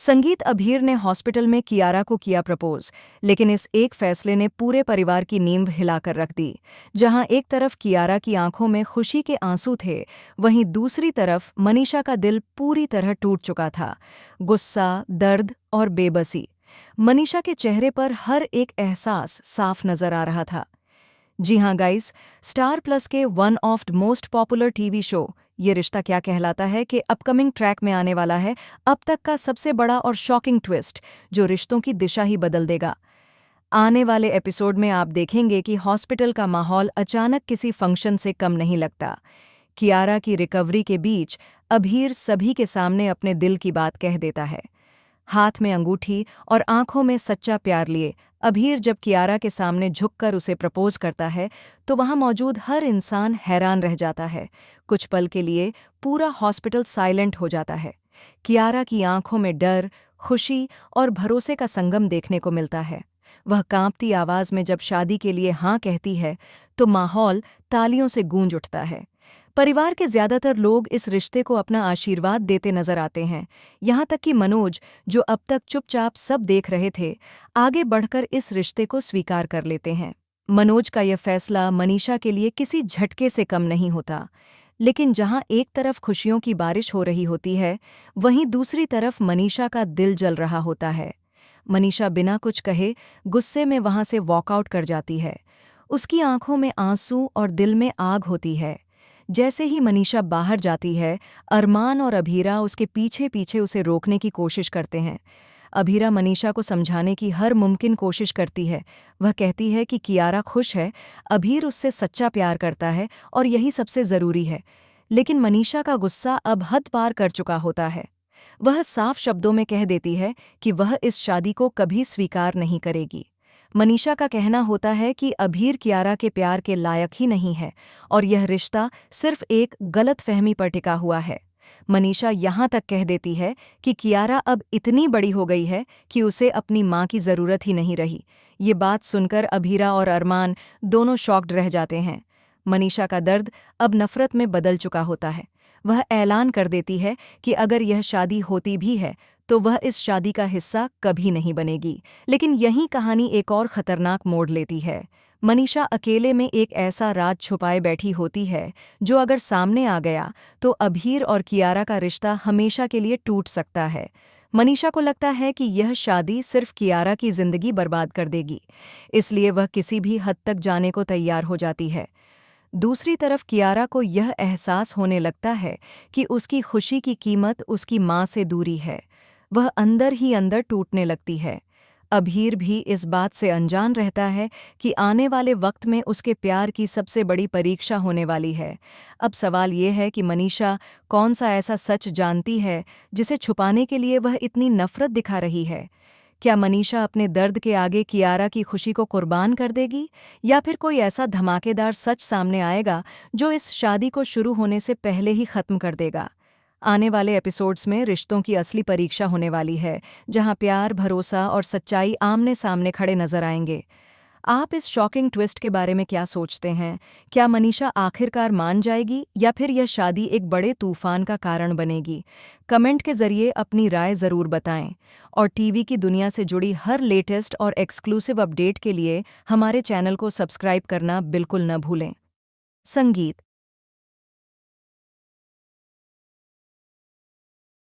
संगीत अभीर ने हॉस्पिटल में कियारा को किया प्रपोज, लेकिन इस एक फैसले ने पूरे परिवार की नींव हिलाकर रख दी। जहां एक तरफ कियारा की आंखों में खुशी के आंसू थे, वहीं दूसरी तरफ मनीषा का दिल पूरी तरह टूट चुका था। गुस्सा, दर्द और बेबसी। मनीषा के चेहरे पर हर एक एहसास साफ नजर आ रहा था। जी हाँ गाइस, स्टार प्लस के one of the most popular TV show ये रिश्ता क्या कहलाता है कि अपकमिंग ट्रैक में आने वाला है अब तक का सबसे बड़ा और शॉकिंग ट्विस्ट, जो रिश्तों की दिशा ही बदल देगा। आने वाले एपिसोड में आप देखेंगे कि हॉस्पिटल का माहौल अचानक किसी फंक्शन से कम नहीं लगता। कियारा की रिकवरी के बीच अभीर सभी के सामने अपने दिल की बात कह देता है। हाथ में अंगूठी और आंखों में सच्चा प्यार लिए अभीर जब कियारा के सामने झुककर उसे प्रपोज करता है, तो वहां मौजूद हर इंसान हैरान रह जाता है। कुछ पल के लिए पूरा हॉस्पिटल साइलेंट हो जाता है। कियारा की आंखों में डर, खुशी और भरोसे का संगम देखने को मिलता है। वह कांपती आवाज में जब शादी के लिए हाँ कहती है, तो माहौल तालियों से गूंज उठता है। परिवार के ज्यादातर लोग इस रिश्ते को अपना आशीर्वाद देते नजर आते हैं। यहाँ तक कि मनोज, जो अब तक चुपचाप सब देख रहे थे, आगे बढ़कर इस रिश्ते को स्वीकार कर लेते हैं। मनोज का यह फैसला मनीषा के लिए किसी झटके से कम नहीं होता। लेकिन जहाँ एक तरफ खुशियों की बारिश हो रही होती है, वहीं दूसरी तरफ मनीषा का दिल जल रहा होता है। मनीषा बिना कुछ कहे गुस्से में वहां से वॉकआउट कर जाती है। उसकी आंखों में आंसू और दिल में आग होती है। जैसे ही मनीषा बाहर जाती है, अरमान और अभीरा उसके पीछे पीछे उसे रोकने की कोशिश करते हैं। अभीरा मनीषा को समझाने की हर मुमकिन कोशिश करती है। वह कहती है कि कियारा खुश है, अभीर उससे सच्चा प्यार करता है और यही सबसे ज़रूरी है। लेकिन मनीषा का गुस्सा अब हद पार कर चुका होता है। वह साफ शब्दों में कह देती है कि वह इस शादी को कभी स्वीकार नहीं करेगी। मनीषा का कहना होता है कि अभीर कियारा के प्यार के लायक ही नहीं है और यह रिश्ता सिर्फ एक गलतफहमी पर टिका हुआ है। मनीषा यहाँ तक कह देती है कि कियारा अब इतनी बड़ी हो गई है कि उसे अपनी माँ की ज़रूरत ही नहीं रही। ये बात सुनकर अभीरा और अरमान दोनों शॉक्ड रह जाते हैं। मनीषा का दर्द अब नफरत में बदल चुका होता है। वह ऐलान कर देती है कि अगर यह शादी होती भी है तो वह इस शादी का हिस्सा कभी नहीं बनेगी। लेकिन यही कहानी एक और खतरनाक मोड़ लेती है। मनीषा अकेले में एक ऐसा राज छुपाए बैठी होती है जो अगर सामने आ गया तो अभीर और कियारा का रिश्ता हमेशा के लिए टूट सकता है। मनीषा को लगता है कि यह शादी सिर्फ कियारा की जिंदगी बर्बाद कर देगी, इसलिए वह किसी भी हद तक जाने को तैयार हो जाती है। दूसरी तरफ कियारा को यह एहसास होने लगता है कि उसकी खुशी की कीमत उसकी माँ से दूरी है। वह अंदर ही अंदर टूटने लगती है। अभीर भी इस बात से अनजान रहता है कि आने वाले वक्त में उसके प्यार की सबसे बड़ी परीक्षा होने वाली है। अब सवाल ये है कि मनीषा कौन सा ऐसा सच जानती है जिसे छुपाने के लिए वह इतनी नफरत दिखा रही है। क्या मनीषा अपने दर्द के आगे कियारा की खुशी को कुर्बान कर देगी, या फिर कोई ऐसा धमाकेदार सच सामने आएगा जो इस शादी को शुरू होने से पहले ही खत्म कर देगा। आने वाले एपिसोड्स में रिश्तों की असली परीक्षा होने वाली है, जहां प्यार, भरोसा और सच्चाई आमने सामने खड़े नजर आएंगे। आप इस शॉकिंग ट्विस्ट के बारे में क्या सोचते हैं? क्या मनीषा आखिरकार मान जाएगी या फिर यह शादी एक बड़े तूफान का कारण बनेगी? कमेंट के जरिए अपनी राय ज़रूर बताएं। और टीवी की दुनिया से जुड़ी हर लेटेस्ट और एक्सक्लूसिव अपडेट के लिए हमारे चैनल को सब्सक्राइब करना बिल्कुल न भूलें। संगीत